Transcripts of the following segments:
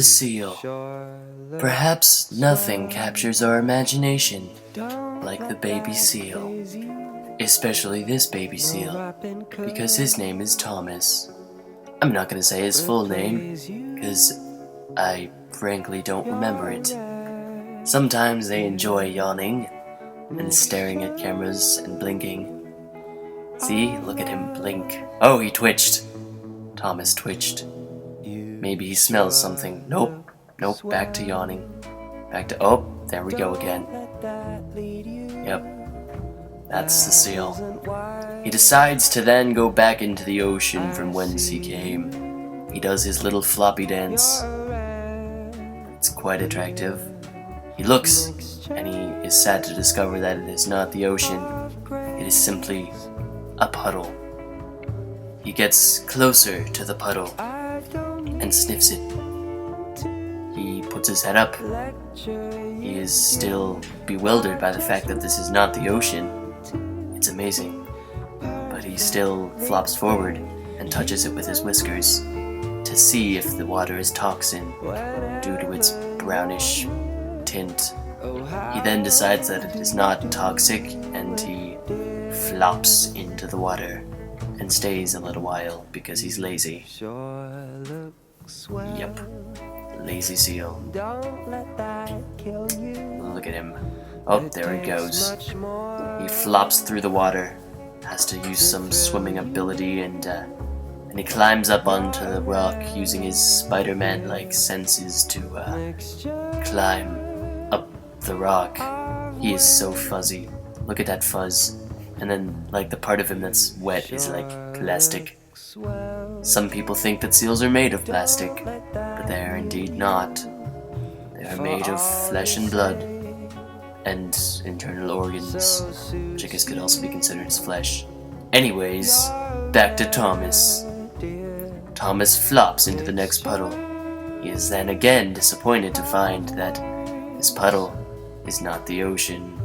seal. Perhaps nothing captures our imagination like the baby seal. Especially this baby seal, because his name is Thomas. I'm not gonna say his full name, because I frankly don't remember it. Sometimes they enjoy yawning and staring at cameras and blinking. See, look at him blink. Oh, he twitched. Thomas twitched. Maybe he smells something. Nope, back to yawning. Back to, oh, there we go again. Yep, that's the seal. He decides to then go back into the ocean from whence he came. He does his little floppy dance. It's quite attractive. He looks, and he is sad to discover that it is not the ocean. It is simply a puddle. He gets closer to the puddle and sniffs it. He puts his head up. He is still bewildered by the fact that this is not the ocean. It's amazing. But he still flops forward and touches it with his whiskers to see if the water is toxin due to its brownish tint. He then decides that it is not toxic, and he flops into the water and stays a little while because he's lazy. Yep, lazy seal. Look at him. Oh, there he goes. He flops through the water, has to use some swimming ability, and he climbs up onto the rock using his Spider-Man-like senses to climb up the rock. He is so fuzzy. Look at that fuzz. And then, like, the part of him that's wet is like plastic. Some people think that seals are made of plastic, but they are indeed not. They are made of flesh and blood, and internal organs, which I guess could also be considered as flesh. Anyways, back to Thomas. Thomas flops into the next puddle. He is then again disappointed to find that this puddle is not the ocean,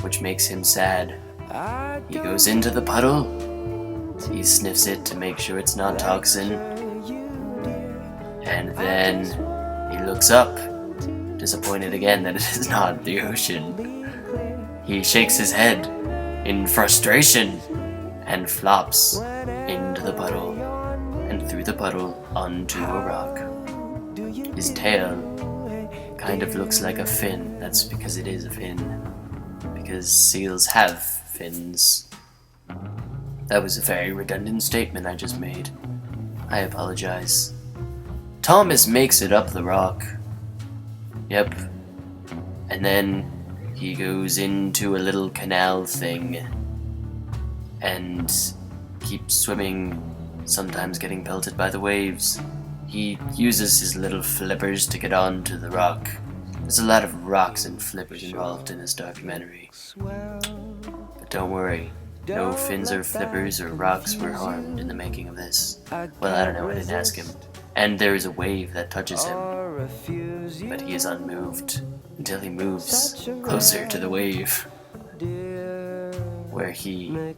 which makes him sad. He goes into the puddle. He sniffs it to make sure it's not toxin. And then he looks up, disappointed again that it is not the ocean. He shakes his head in frustration and flops into the puddle and through the puddle onto a rock. His tail kind of looks like a fin. That's because it is a fin. Because seals have fins. That was a very redundant statement I just made. I apologize. Thomas makes it up the rock. Yep. And then he goes into a little canal thing and keeps swimming, sometimes getting pelted by the waves. He uses his little flippers to get onto the rock. There's a lot of rocks and flippers involved in this documentary. But don't worry, no fins or flippers or rocks were harmed in the making of this. Well, I don't know, I didn't ask him. And there is a wave that touches him, but he is unmoved until he moves closer to the wave, where he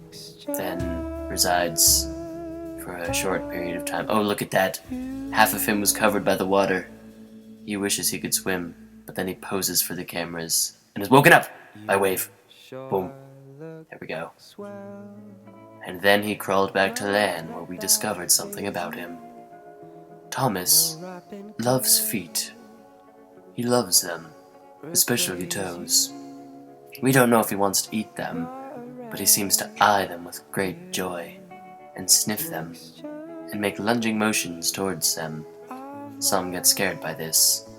then resides for a short period of time. Oh, look at that. Half of him was covered by the water. He wishes he could swim, but then he poses for the cameras and is woken up by wave. Boom. There we go. And then he crawled back to land, where we discovered something about him. Thomas loves feet. He loves them, especially toes. We don't know if he wants to eat them, but he seems to eye them with great joy, and sniff them, and make lunging motions towards them. Some get scared by this,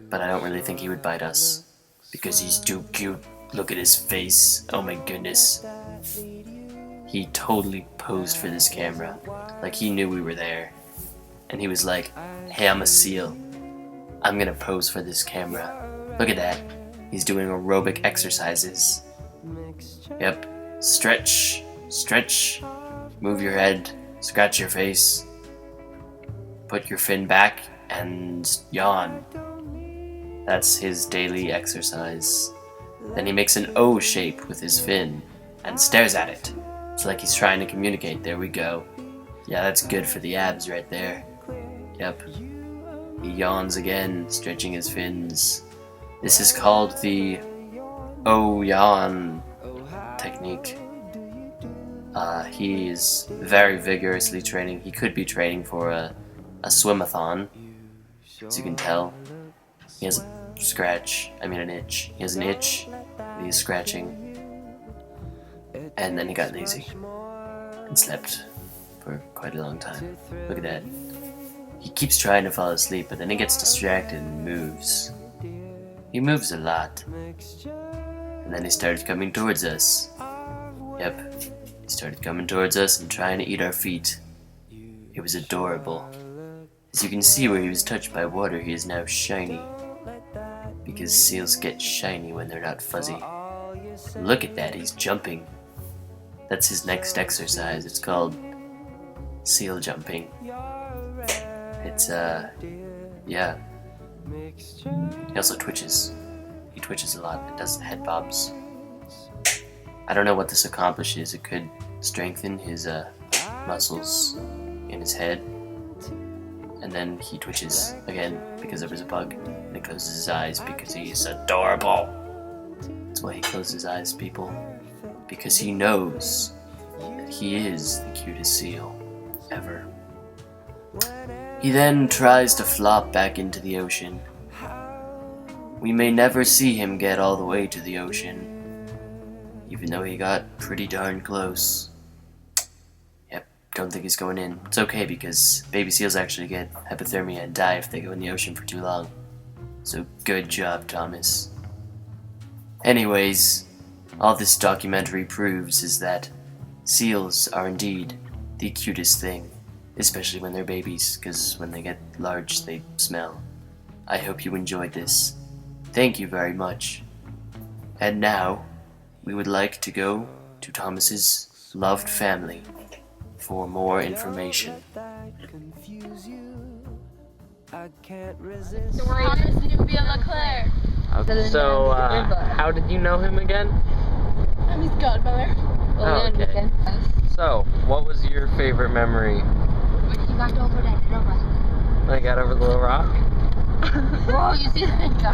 but I don't really think he would bite us, because he's too cute. Look at his face. Oh my goodness. He totally posed for this camera, like he knew we were there. And he was like, hey, I'm a seal. I'm gonna pose for this camera. Look at that. He's doing aerobic exercises. Yep. Stretch, stretch, move your head, scratch your face, put your fin back, and yawn. That's his daily exercise. Then he makes an O shape with his fin and stares at it. It's like he's trying to communicate. There we go. Yeah, that's good for the abs right there. Yep. He yawns again, stretching his fins. This is called the O-yawn technique. He is very vigorously training. He could be training for a swimathon, as you can tell. He has an itch. He has an itch that he's scratching. And then he got lazy and slept for quite a long time. Look at that. He keeps trying to fall asleep, but then he gets distracted and moves. He moves a lot. And then he started coming towards us. Yep. He started coming towards us and trying to eat our feet. It was adorable. As you can see where he was touched by water, he is now shiny. Because seals get shiny when they're not fuzzy. Look at that, he's jumping. That's his next exercise. It's called seal jumping. It's, yeah. He also twitches. He twitches a lot and does head bobs. I don't know what this accomplishes. It could strengthen his muscles in his head. And then he twitches again because there was a bug. And he closes his eyes because he's adorable. That's why he closes his eyes, people. Because he knows that he is the cutest seal ever. He then tries to flop back into the ocean. We may never see him get all the way to the ocean, even though he got pretty darn close. Yep, don't think he's going in. It's okay because baby seals actually get hypothermia and die if they go in the ocean for too long. So good job, Thomas. Anyways, all this documentary proves is that seals are indeed the cutest thing. Especially when they're babies, because when they get large, they smell. I hope you enjoyed this. Thank you very much. And now, we would like to go to Thomas's loved family for more information. Thomas Nubia Leclerc. So, how did you know him again? I'm his godmother. Oh, okay. So, what was your favorite memory? When he got over that little rock. When I got over the little rock? Whoa, you see that guy?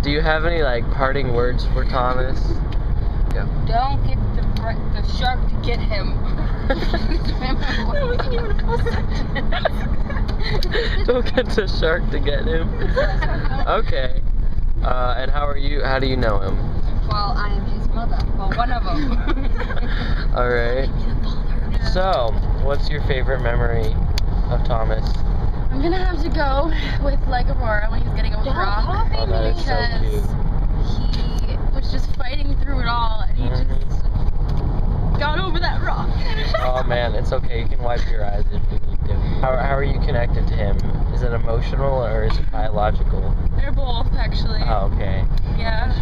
Do you have any, parting words for Thomas? Yeah. Don't get the shark to get him. That wasn't even a full sentence. Don't get the shark to get him. Okay. And how do you know him? Well, I am his mother. Well, one of them. Alright. So, what's your favorite memory of Thomas? I'm gonna have to go with Aurora when he was getting over the rock. Oh, that is so cute. He was just fighting through it all and he just got over that rock. Oh man, it's okay. You can wipe your eyes if you need to. How are you connected to him? Is it emotional or is it biological? They're both, actually. Oh, okay. Yeah.